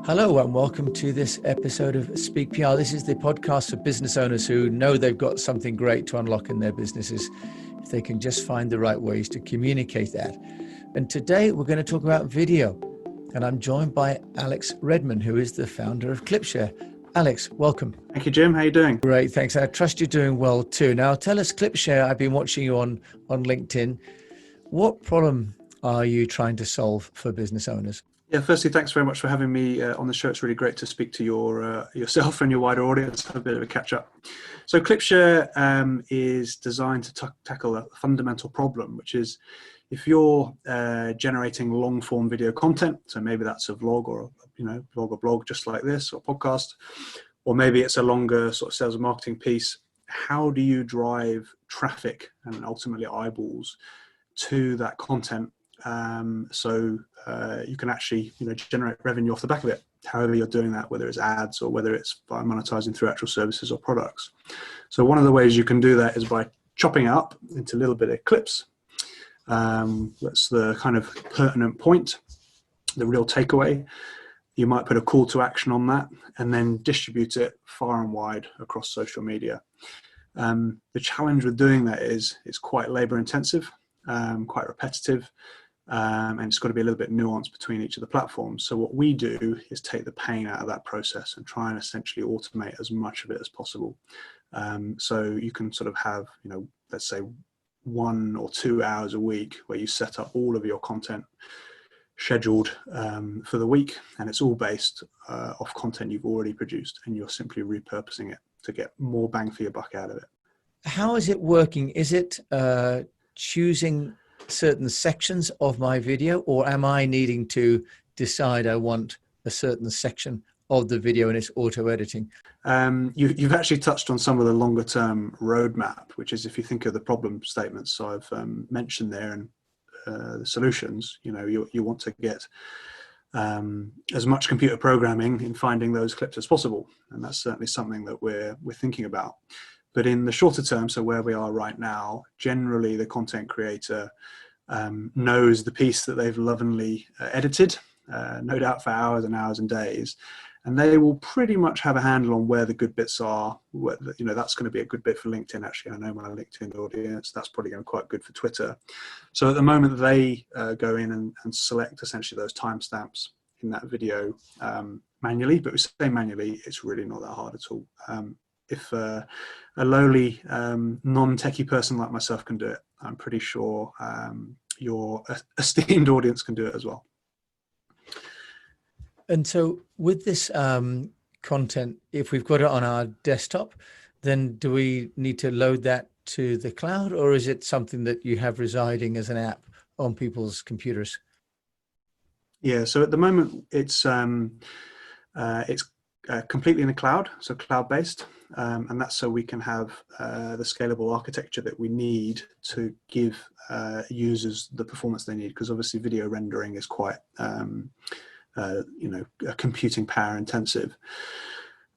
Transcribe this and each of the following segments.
Hello and welcome to this episode of Speak PR. This is the podcast for business owners who know they've got something great to unlock in their businesses if they can just find the right ways to communicate that. And today we're going to talk about video. And I'm joined by Alex Redman, who is the founder of Clipshare. Alex, welcome. Thank you, Jim. How are you doing? Great, thanks. I trust you're doing well too. Now tell us, Clipshare, I've been watching you on LinkedIn. What problem are you trying to solve for business owners? Yeah, firstly, thanks very much for having me on the show. It's really great to speak to yourself and your wider audience, have a bit of a catch up. So Clipshare is designed to tackle a fundamental problem, which is if you're generating long form video content, so maybe that's a vlog or blog just like this, or podcast, or maybe it's a longer sort of sales and marketing piece. How do you drive traffic and ultimately eyeballs to that content? So you can actually generate revenue off the back of it, however you're doing that, whether it's ads or whether it's by monetizing through actual services or products. So one of the ways you can do that is by chopping up into a little bit of clips. That's the kind of pertinent point, the real takeaway. You might put a call to action on that and then distribute it far and wide across social media. The challenge with doing that is it's quite labor intensive, quite repetitive. And it's got to be a little bit nuanced between each of the platforms. So what we do is take the pain out of that process and try and essentially automate as much of it as possible. So you can sort of have, let's say 1 or 2 hours a week where you set up all of your content scheduled for the week, and it's all based off content you've already produced, and you're simply repurposing it to get more bang for your buck out of it. How is it working? Is it choosing certain sections of my video, or am I needing to decide I want a certain section of the video and it's auto editing? You've actually touched on some of the longer term roadmap, which is if you think of the problem statements I've mentioned there and the solutions, you want to get as much computer programming in finding those clips as possible. And that's certainly something that we're thinking about. But in the shorter term, so where we are right now, generally the content creator knows the piece that they've lovingly edited, no doubt for hours and hours and days, and they will pretty much have a handle on where the good bits are. That's going to be a good bit for LinkedIn. Actually, I know my LinkedIn audience, that's probably going to be quite good for Twitter. So at the moment they go in and select essentially those timestamps in that video manually, but we say manually, it's really not that hard at all. If a lowly non-techie person like myself can do it, I'm pretty sure your esteemed audience can do it as well. And so with this content, if we've got it on our desktop, then do we need to load that to the cloud, or is it something that you have residing as an app on people's computers? Yeah, so at the moment it's completely in the cloud, so cloud-based. And that's so we can have the scalable architecture that we need to give users the performance they need, because obviously video rendering is quite, computing power intensive.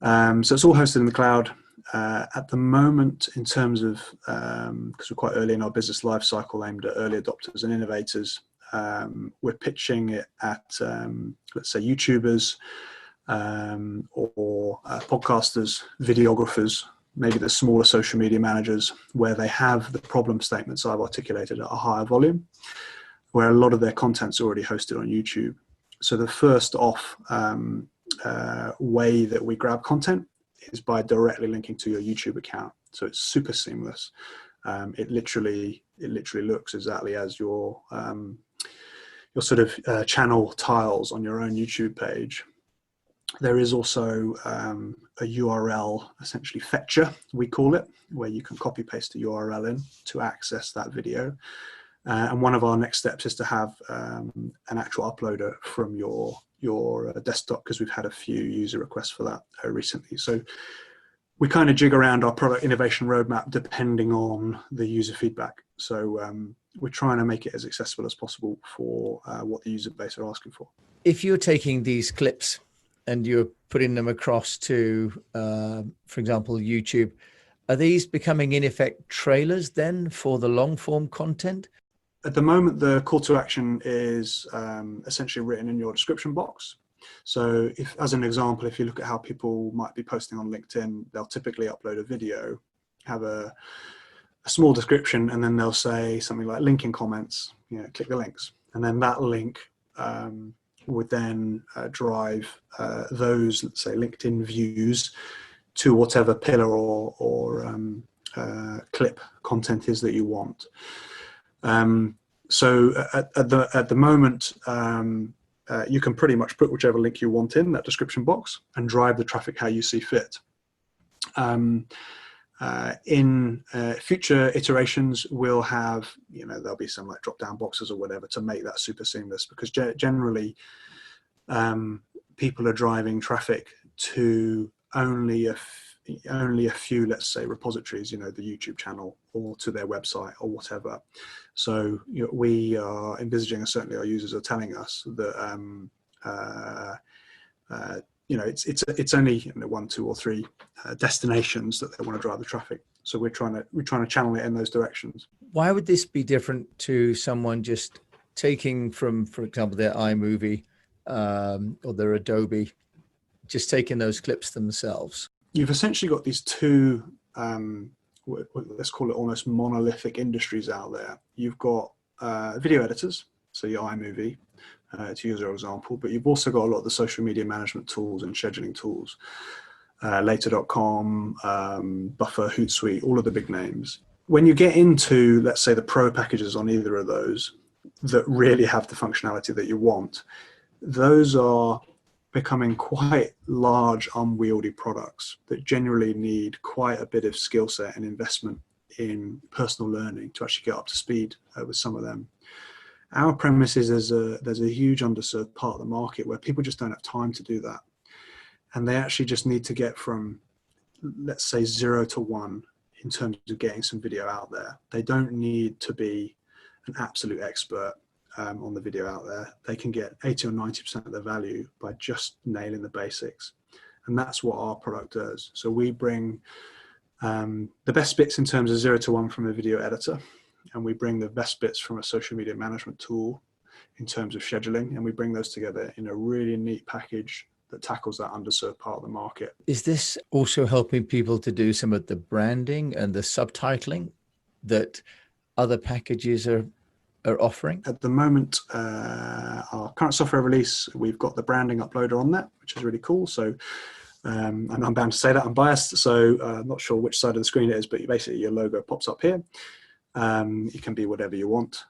So it's all hosted in the cloud. At the moment, in terms of, because we're quite early in our business life cycle aimed at early adopters and innovators, we're pitching it at, let's say, YouTubers, or podcasters, videographers, maybe the smaller social media managers, where they have the problem statements I've articulated at a higher volume, where a lot of their content's already hosted on YouTube. So the first off way that we grab content is by directly linking to your YouTube account. So it's super seamless. It literally looks exactly as your sort of channel tiles on your own YouTube page. There is also a URL, essentially fetcher, we call it, where you can copy paste a URL in to access that video. And one of our next steps is to have an actual uploader from your desktop, because we've had a few user requests for that recently. So we kind of jig around our product innovation roadmap depending on the user feedback. So we're trying to make it as accessible as possible for what the user base are asking for. If you're taking these clips and you're putting them across to, for example, YouTube, are these becoming in effect trailers then for the long form content? At the moment, the call to action is essentially written in your description box. So if, as an example, if you look at how people might be posting on LinkedIn, they'll typically upload a video, have a small description, and then they'll say something like link in comments, click the links. And then that link would then drive those, let's say, LinkedIn views to whatever pillar or clip content is that you want. So at the moment, you can pretty much put whichever link you want in that description box and drive the traffic how you see fit. In future iterations, we'll have, there'll be some like drop-down boxes or whatever to make that super seamless, because generally people are driving traffic to only a few, let's say, repositories, the YouTube channel or to their website or whatever. So we are envisaging, and certainly our users are telling us that it's only 1, 2, or 3 destinations that they want to drive the traffic. So we're trying to channel it in those directions. Why would this be different to someone just taking from, for example, their iMovie or their Adobe, just taking those clips themselves? You've essentially got these two, let's call it almost monolithic industries out there. You've got video editors, so your iMovie, to use our example, but you've also got a lot of the social media management tools and scheduling tools, Later.com, Buffer, Hootsuite, all of the big names. When you get into, let's say, the pro packages on either of those that really have the functionality that you want, those are becoming quite large, unwieldy products that generally need quite a bit of skill set and investment in personal learning to actually get up to speed with some of them. Our premise is there's a huge underserved part of the market where people just don't have time to do that. And they actually just need to get from, let's say, 0 to 1 in terms of getting some video out there. They don't need to be an absolute expert on the video out there. They can get 80 or 90% of their value by just nailing the basics. And that's what our product does. So we bring the best bits in terms of 0 to 1 from a video editor, and we bring the best bits from a social media management tool in terms of scheduling, and we bring those together in a really neat package that tackles that underserved part of the market. Is this also helping people to do some of the branding and the subtitling that other packages are offering? At the moment, our current software release, we've got the branding uploader on that, which is really cool. So, and I'm bound to say that I'm biased, so I'm not sure which side of the screen it is, but basically your logo pops up here. It can be whatever you want.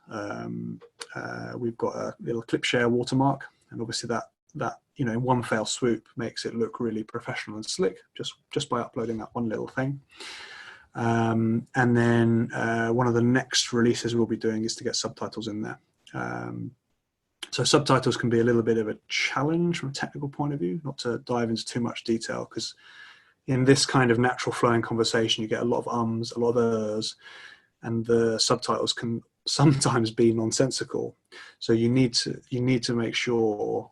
We've got a little Clipshare watermark, and obviously that in one fell swoop makes it look really professional and slick just by uploading that one little thing. And then one of the next releases we'll be doing is to get subtitles in there. So subtitles can be a little bit of a challenge from a technical point of view, not to dive into too much detail, because in this kind of natural flowing conversation, you get a lot of ums, a lot of ers, and the subtitles can sometimes be nonsensical. So you need to make sure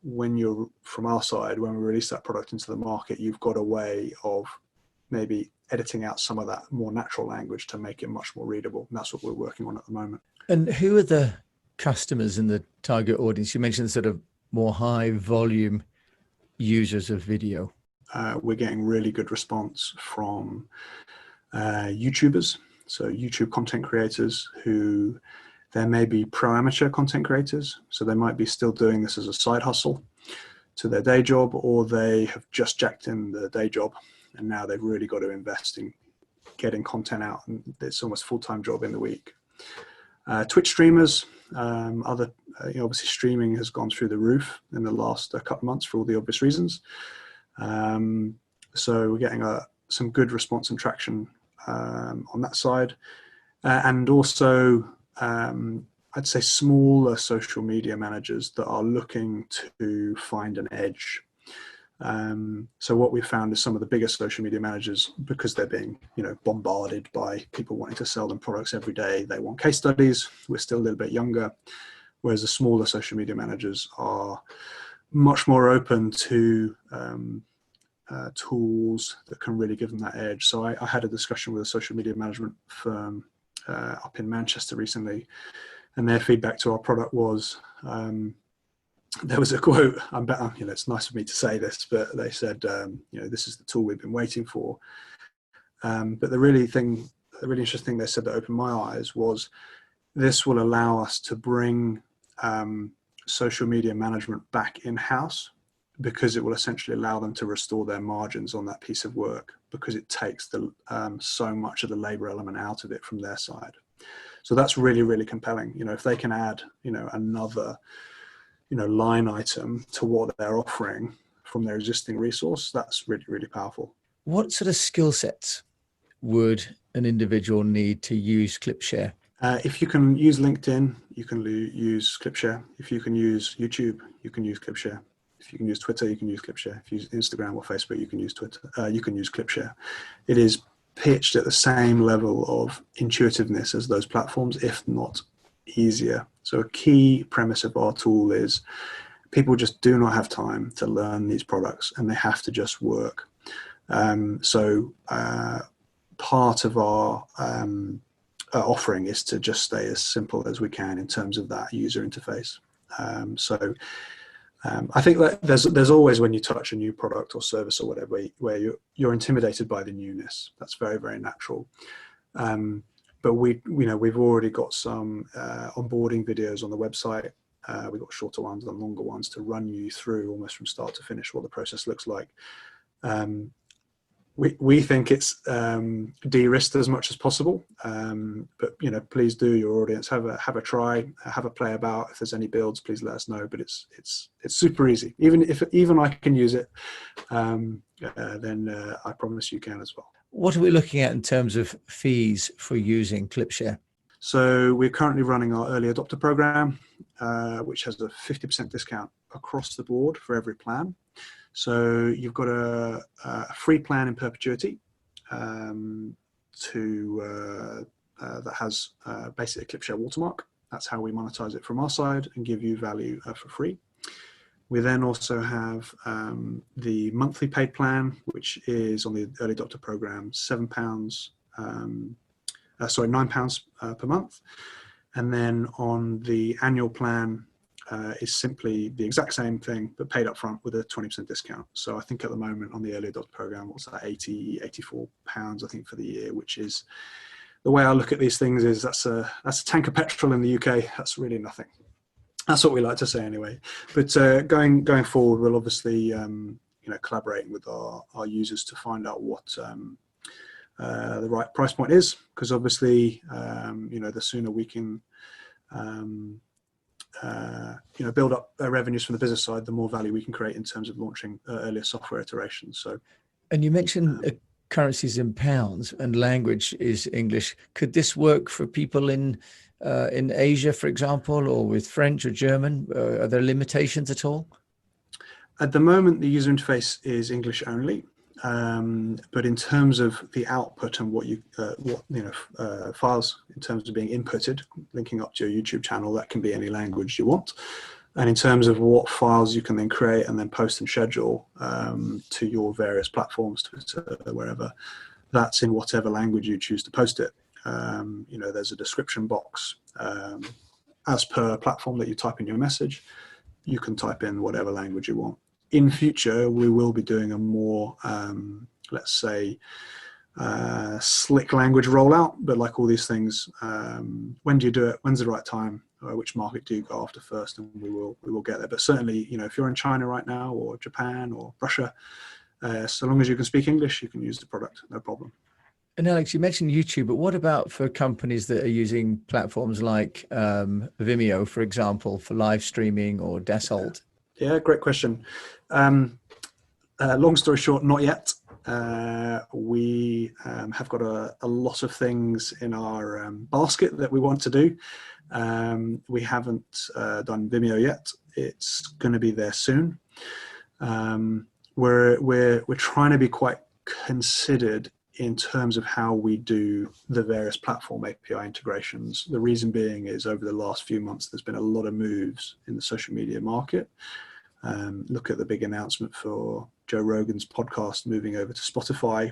from our side, when we release that product into the market, you've got a way of maybe editing out some of that more natural language to make it much more readable. And that's what we're working on at the moment. And who are the customers in the target audience? You mentioned sort of more high volume users of video. We're getting really good response from YouTubers. So YouTube content creators who there may be pro amateur content creators. So they might be still doing this as a side hustle to their day job, or they have just jacked in the day job and now they've really got to invest in getting content out, and it's almost a full-time job in the week. Twitch streamers, obviously streaming has gone through the roof in the last couple of months for all the obvious reasons. So we're getting some good response and traction on that side. And also, I'd say smaller social media managers that are looking to find an edge. So what we found is some of the biggest social media managers, because they're being, bombarded by people wanting to sell them products every day, they want case studies. We're still a little bit younger, whereas the smaller social media managers are much more open to tools that can really give them that edge. So I had a discussion with a social media management firm up in Manchester recently, and their feedback to our product was, there was a quote. It's nice of me to say this, but they said, this is the tool we've been waiting for. But the really interesting thing they said that opened my eyes was this will allow us to bring social media management back in-house, because it will essentially allow them to restore their margins on that piece of work, because it takes so much of the labor element out of it from their side. So that's really, really compelling. If they can add, another, line item to what they're offering from their existing resource, that's really, really powerful. What sort of skill sets would an individual need to use Clipshare? If you can use LinkedIn, you can use Clipshare. If you can use YouTube, you can use Clipshare. If you can use Twitter, you can use Clipshare. If you use Instagram or Facebook, you can use Twitter. You can use Clipshare. It is pitched at the same level of intuitiveness as those platforms, if not easier. So a key premise of our tool is people just do not have time to learn these products, and they have to just work. Part of our offering is to just stay as simple as we can in terms of that user interface. I think that there's always, when you touch a new product or service or whatever, where you're intimidated by the newness. That's very, very natural. But we've already got some onboarding videos on the website. We've got shorter ones and longer ones to run you through almost from start to finish what the process looks like. We think it's de-risked as much as possible, but please do, your audience, have a try, have a play about. If there's any builds, please let us know. But it's super easy. Even I can use it, then I promise you can as well. What are we looking at in terms of fees for using Clipshare? So we're currently running our early adopter program, which has a 50% discount across the board for every plan. So you've got a free plan in perpetuity that has basically a Clipshare watermark. That's how we monetize it from our side and give you value for free. We then also have the monthly paid plan, which is on the early adopter program, £9 per month. And then on the annual plan, is simply the exact same thing, but paid up front with a 20% discount. So I think at the moment on the early adopter program, what's that, £84, I think, for the year, which is, the way I look at these things is that's a tank of petrol in the UK. That's really nothing. That's what we like to say anyway. But going forward, we'll obviously collaborating with our users to find out what the right price point is, because obviously the sooner we can build up revenues from the business side, the more value we can create in terms of launching earlier software iterations. So, and you mentioned currencies in pounds and language is English. Could this work for people in Asia, for example, or with French or German? Are there limitations at all? At the moment, the user interface is English only. But in terms of the output and what files in terms of being inputted, linking up to your YouTube channel, that can be any language you want. And in terms of what files you can then create and then post and schedule to your various platforms, to wherever, that's in whatever language you choose to post it. There's a description box as per platform that you type in your message. You can type in whatever language you want. In future, we will be doing a more, let's say, slick language rollout. But like all these things, when do you do it? When's the right time? Which market do you go after first? And we will get there. But certainly, if you're in China right now, or Japan, or Russia, so long as you can speak English, you can use the product, no problem. And Alex, you mentioned YouTube, but what about for companies that are using platforms like Vimeo, for example, for live streaming, or Dassault? Yeah, great question. Long story short, not yet. We have got a lot of things in our basket that we want to do. We haven't done Vimeo yet. It's going to be there soon. We're trying to be quite considered in terms of how we do the various platform API integrations. The reason being is over the last few months, there's been a lot of moves in the social media market. Look at the big announcement for Joe Rogan's podcast moving over to Spotify.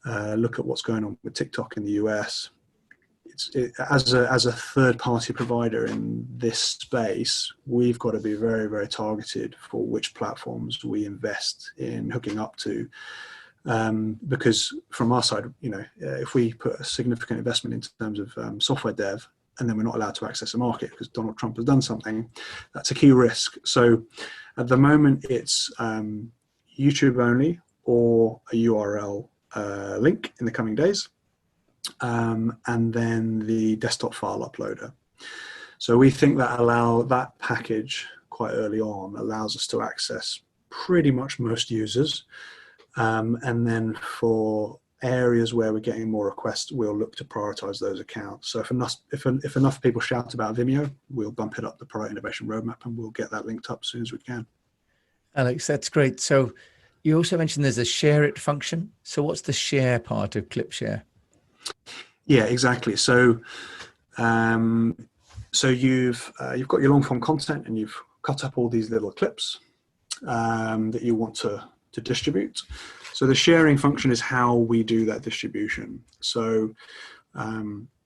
Look at what's going on with TikTok in the US. as a third party provider in this space, we've got to be very, very targeted for which platforms we invest in hooking up to. Because from our side, if we put a significant investment in terms of software dev, and then we're not allowed to access the market because Donald Trump has done something, that's a key risk. So at the moment, it's YouTube only or a URL link in the coming days, and then the desktop file uploader. So we think that package quite early on allows us to access pretty much most users. And then for areas where we're getting more requests, we'll look to prioritize those accounts. So if enough people shout about Vimeo, we'll bump it up the product innovation roadmap and we'll get that linked up as soon as we can. Alex, that's great. So you also mentioned there's a share it function. So what's the share part of Clipshare? Yeah, exactly. So you've got your long form content and you've cut up all these little clips that you want to distribute. So the sharing function is how we do that distribution. So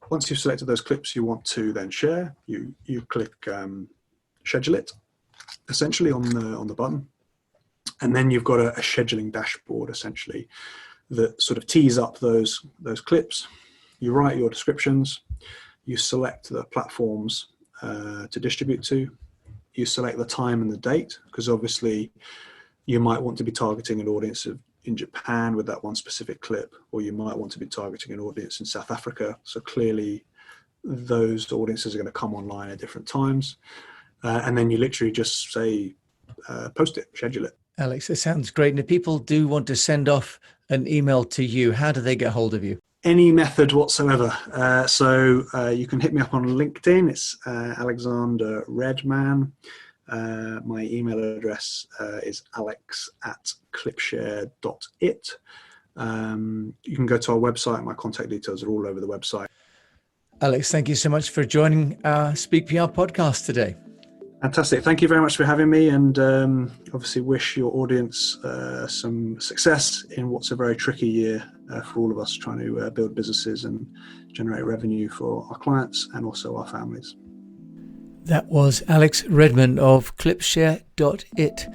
once you've selected those clips you want to then share, you click schedule it essentially on the button, and then you've got a scheduling dashboard essentially that sort of tees up those clips. You write your descriptions, you select the platforms to distribute to, you select the time and the date, because obviously you might want to be targeting an audience in Japan with that one specific clip, or you might want to be targeting an audience in South Africa. So clearly those audiences are going to come online at different times. And then you literally just say, post it, schedule it. Alex, it sounds great. And if people do want to send off an email to you, how do they get hold of you? Any method whatsoever. So you can hit me up on LinkedIn. It's Alexander Redman. My email address is alex@clipshare.it. You can go to our website. My contact details are all over the website. Alex, thank you so much for joining our Speak PR podcast today. Fantastic. Thank you very much for having me, and obviously wish your audience some success in what's a very tricky year for all of us trying to build businesses and generate revenue for our clients and also our families. That was Alex Redman of Clipshare.it,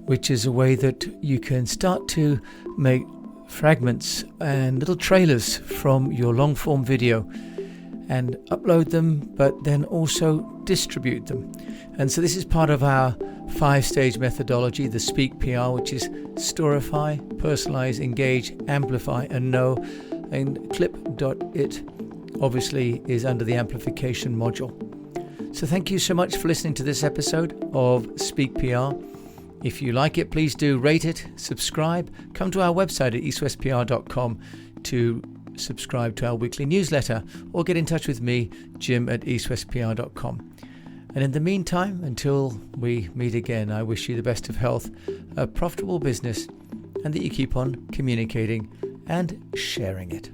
which is a way that you can start to make fragments and little trailers from your long form video and upload them, but then also distribute them. And so this is part of our 5-stage methodology, the Speak PR, which is storify, personalize, engage, amplify, and know. And Clip.it obviously is under the amplification module. So thank you so much for listening to this episode of Speak PR. If you like it, please do rate it, subscribe, come to our website at eastwestpr.com to subscribe to our weekly newsletter, or get in touch with me, Jim, at eastwestpr.com. And in the meantime, until we meet again, I wish you the best of health, a profitable business, and that you keep on communicating and sharing it.